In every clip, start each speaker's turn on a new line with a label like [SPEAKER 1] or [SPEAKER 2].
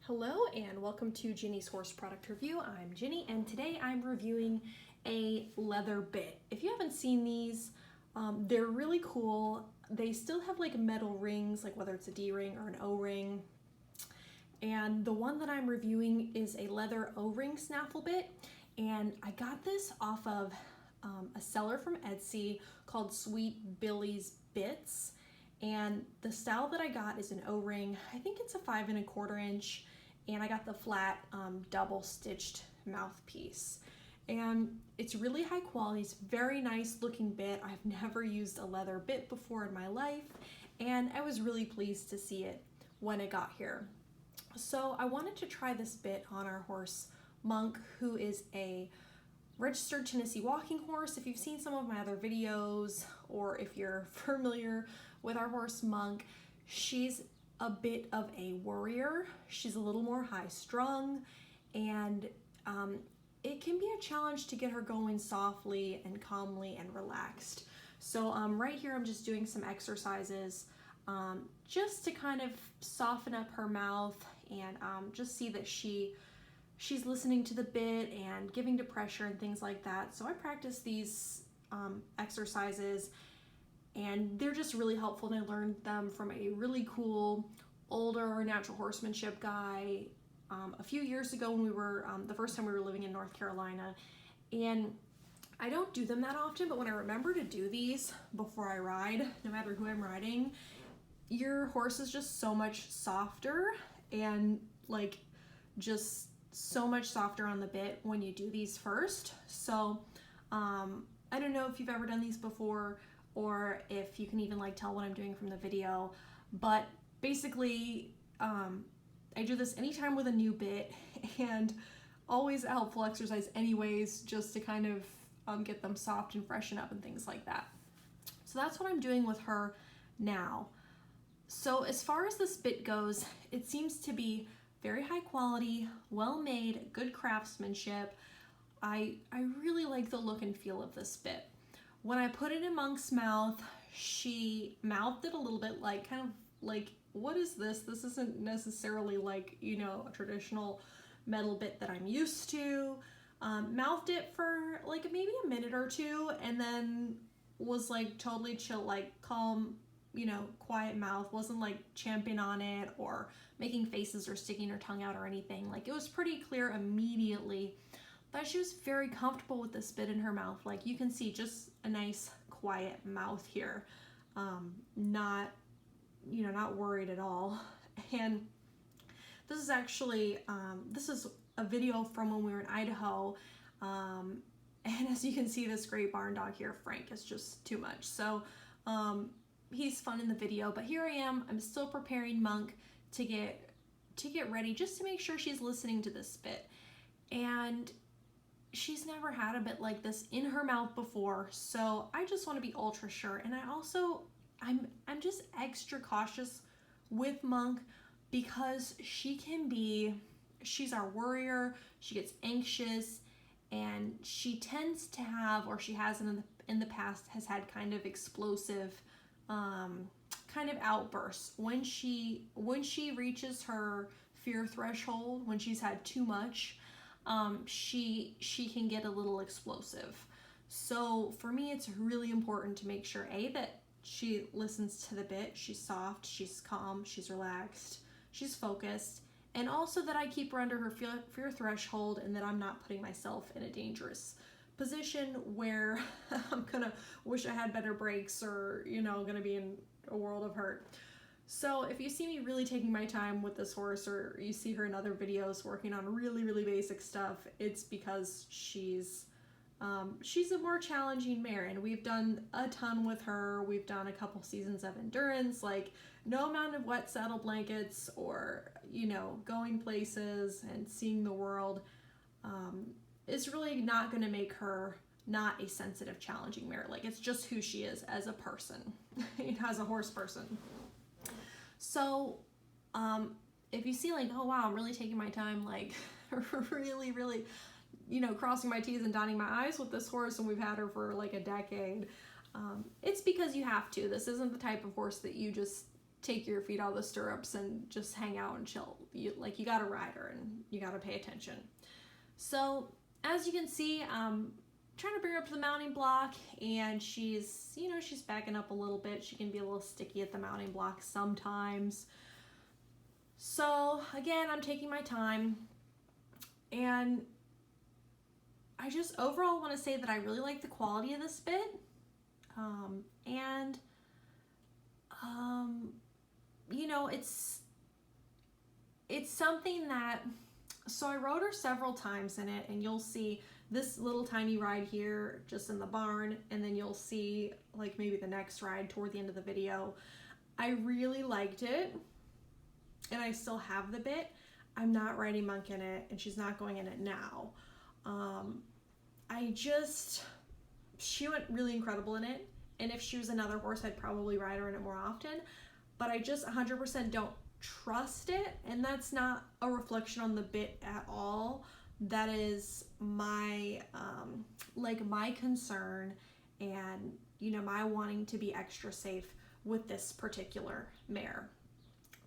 [SPEAKER 1] Hello and welcome to Ginny's Horse Product Review. I'm Ginny and today I'm reviewing a leather bit. If you haven't seen these, they're really cool. They still have like metal rings, like whether it's a D-ring or an O-ring. And the one that I'm reviewing is a leather O-ring snaffle bit. And I got this off of a seller from Etsy called Sweet Billy's Bits. And the style that I got is an O-ring. I think it's a 5 1/4 inch, and I got the flat double stitched mouthpiece. And it's really high quality. It's a very nice looking bit. I've never used a leather bit before in my life, and I was really pleased to see it when it got here. So I wanted to try this bit on our horse Monk, who is a registered Tennessee walking horse. If you've seen some of my other videos, or if you're familiar with our horse Monk, she's a bit of a worrier. She's a little more high strung, and it can be a challenge to get her going softly and calmly and relaxed. So right here I'm just doing some exercises just to kind of soften up her mouth and just see that she's listening to the bit and giving to pressure and things like that. So I practice these exercises, and they're just really helpful, and I learned them from a really cool older natural horsemanship guy a few years ago when we were the first time we were living in North Carolina. And I don't do them that often, but when I remember to do these before I ride, no matter who I'm riding, your horse is just so much softer and like just so much softer on the bit when you do these first. So I don't know if you've ever done these before, or if you can even like tell what I'm doing from the video, but basically I do this anytime with a new bit, and always a helpful exercise anyways, just to kind of get them soft and freshen up and things like that. So that's what I'm doing with her now. So as far as this bit goes, it seems to be very high quality, well made, good craftsmanship. I really like the look and feel of this bit. When I put it in Monk's mouth, she mouthed it a little bit like, kind of like, what is this? This isn't necessarily like, you know, a traditional metal bit that I'm used to. Mouthed it for like maybe a minute or two, and then was like totally chill, like calm, you know, quiet mouth. Wasn't like champing on it or making faces or sticking her tongue out or anything. Like, it was pretty clear immediately that she was very comfortable with this bit in her mouth. Like, you can see just a nice quiet mouth here. Not, you know, not worried at all. And this is actually, this is a video from when we were in Idaho. And as you can see, this great barn dog here, Frank, is just too much. So he's fun in the video, but here I am. I'm still preparing Monk to get ready, just to make sure she's listening to this bit. And she's never had a bit like this in her mouth before, so I just want to be ultra sure. And I'm just extra cautious with Monk because she's our worrier. She gets anxious, and she tends to have, or she has in the past, has had kind of explosive kind of outbursts when she reaches her fear threshold. When she's had too much, she can get a little explosive. So for me, it's really important to make sure that she listens to the bit, she's soft, she's calm, she's relaxed, she's focused, and also that I keep her under her fear threshold, and that I'm not putting myself in a dangerous position where I'm gonna wish I had better brakes, or, you know, gonna be in a world of hurt. So if you see me really taking my time with this horse, or you see her in other videos working on really, really basic stuff, it's because she's a more challenging mare, and we've done a ton with her. We've done a couple seasons of endurance, like no amount of wet saddle blankets, or, you know, going places and seeing the world is really not going to make her not a sensitive, challenging mare. Like, it's just who she is as a person, as a horse person. So if you see like, oh wow, I'm really taking my time, like really, really, you know, crossing my T's and dotting my I's with this horse, and we've had her for like a decade, it's because you have to. This isn't the type of horse that you just take your feet out of the stirrups and just hang out and chill. You gotta ride her and you gotta pay attention. So as you can see, trying to bring her up to the mounting block, and she's backing up a little bit. She can be a little sticky at the mounting block sometimes. So again, I'm taking my time, and I just overall want to say that I really like the quality of this bit. It's something that, so I rode her several times in it, and you'll see this little tiny ride here just in the barn, and then you'll see like maybe the next ride toward the end of the video. I really liked it, and I still have the bit. I'm not riding Monk in it, and she's not going in it now. She went really incredible in it, and if she was another horse, I'd probably ride her in it more often, but I just 100% don't trust it, and that's not a reflection on the bit at all. That is my my concern, and my wanting to be extra safe with this particular mare.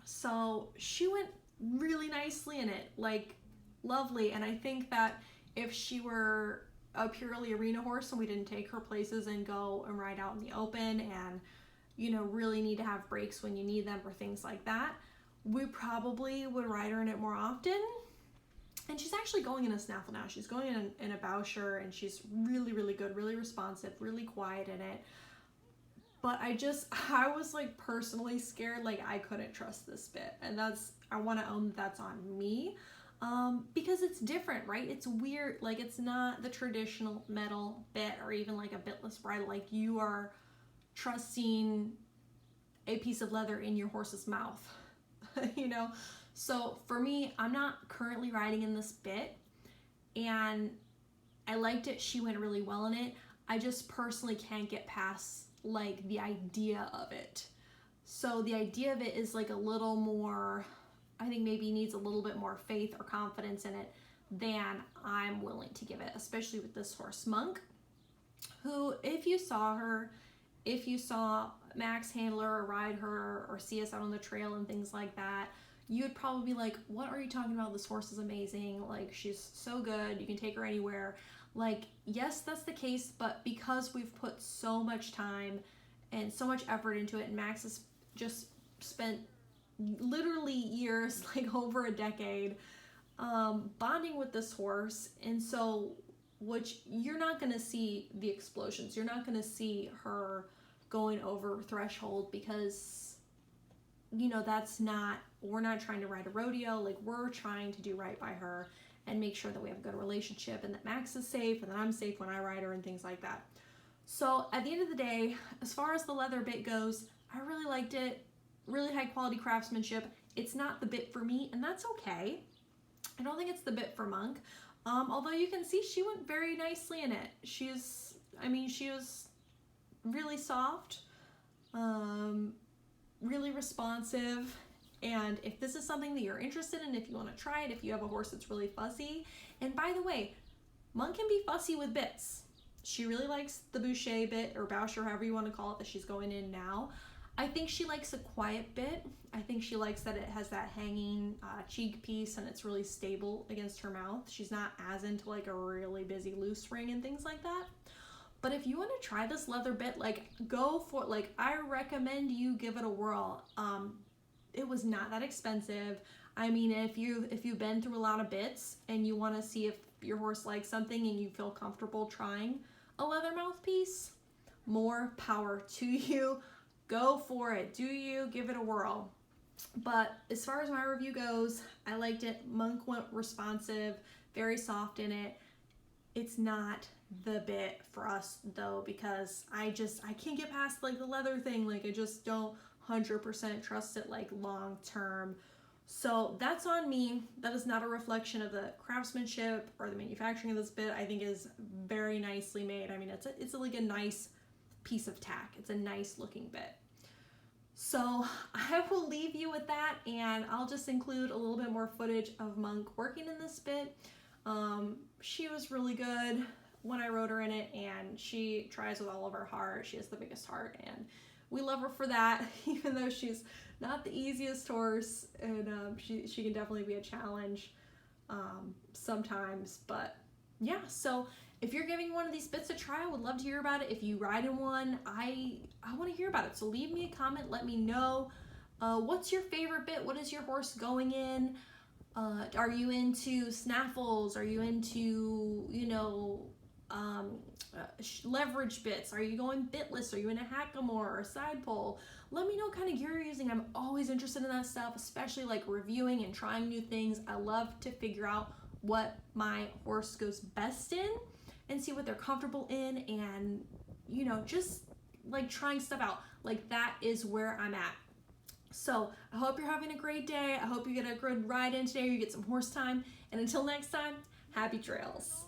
[SPEAKER 1] So she went really nicely in it, like lovely, and I think that if she were a purely arena horse and we didn't take her places and go and ride out in the open and really need to have breaks when you need them or things like that, we probably would ride her in it more often. And she's actually going in a snaffle now. She's going in a Bowsher, and she's really, really good, really responsive, really quiet in it. But I was like personally scared, like I couldn't trust this bit. And I want to own that's on me, because it's different, right? It's weird. Like, it's not the traditional metal bit or even like a bitless bridle. Like, you are trusting a piece of leather in your horse's mouth, So for me, I'm not currently riding in this bit, and I liked it. She went really well in it. I just personally can't get past like the idea of it. So the idea of it is like a little more, I think maybe needs a little bit more faith or confidence in it than I'm willing to give it, especially with this horse Monk, who if you saw Max handle her or ride her or see us out on the trail and things like that, you would probably be like, what are you talking about? This horse is amazing. Like, she's so good. You can take her anywhere. Like, yes, that's the case, but because we've put so much time and so much effort into it, and Max has just spent literally years, like over a decade, bonding with this horse, and so you're not going to see the explosions. You're not going to see her going over threshold, because we're not trying to ride a rodeo. Like, we're trying to do right by her and make sure that we have a good relationship, and that Max is safe and that I'm safe when I ride her and things like that. So at the end of the day, as far as the leather bit goes, I really liked it. Really high quality craftsmanship. It's not the bit for me, and that's okay. I don't think it's the bit for Monk. Although you can see she went very nicely in it. She was really soft, really responsive. And if this is something that you're interested in, if you want to try it, if you have a horse that's really fussy, and by the way, Monk can be fussy with bits. She really likes the Boucher bit, or Bowsher, however you want to call it, that she's going in now. I think she likes a quiet bit. I think she likes that it has that hanging cheek piece, and it's really stable against her mouth. She's not as into like a really busy loose ring and things like that. But if you want to try this leather bit, like, go for it. Like, I recommend you give it a whirl. It was not that expensive. I mean, if you've been through a lot of bits and you want to see if your horse likes something and you feel comfortable trying a leather mouthpiece, more power to you. Go for it. Do you give it a whirl? But as far as my review goes, I liked it. Monk went responsive, very soft in it. It's not the bit for us though, because I can't get past like the leather thing. Like, I just don't 100% trust it like long term. So that's on me. That is not a reflection of the craftsmanship or the manufacturing of this bit. I think is very nicely made. I mean, it's like a nice piece of tack. It's a nice looking bit. So I will leave you with that, and I'll just include a little bit more footage of Monk working in this bit. She was really good when I rode her in it, and she tries with all of her heart. She has the biggest heart, and we love her for that, even though she's not the easiest horse, and she can definitely be a challenge sometimes. But yeah, so if you're giving one of these bits a try, I would love to hear about it. If you ride in one, I want to hear about it. So leave me a comment, let me know. What's your favorite bit? What is your horse going in? Are you into snaffles? Are you into, leverage bits? Are you going bitless? Are you in a hackamore or a side pole? Let me know what kind of gear you're using. I'm always interested in that stuff, especially like reviewing and trying new things. I love to figure out what my horse goes best in and see what they're comfortable in, and just like trying stuff out. Like that is where I'm at. So I hope you're having a great day. I hope you get a good ride in today, or you get some horse time. And until next time, happy trails.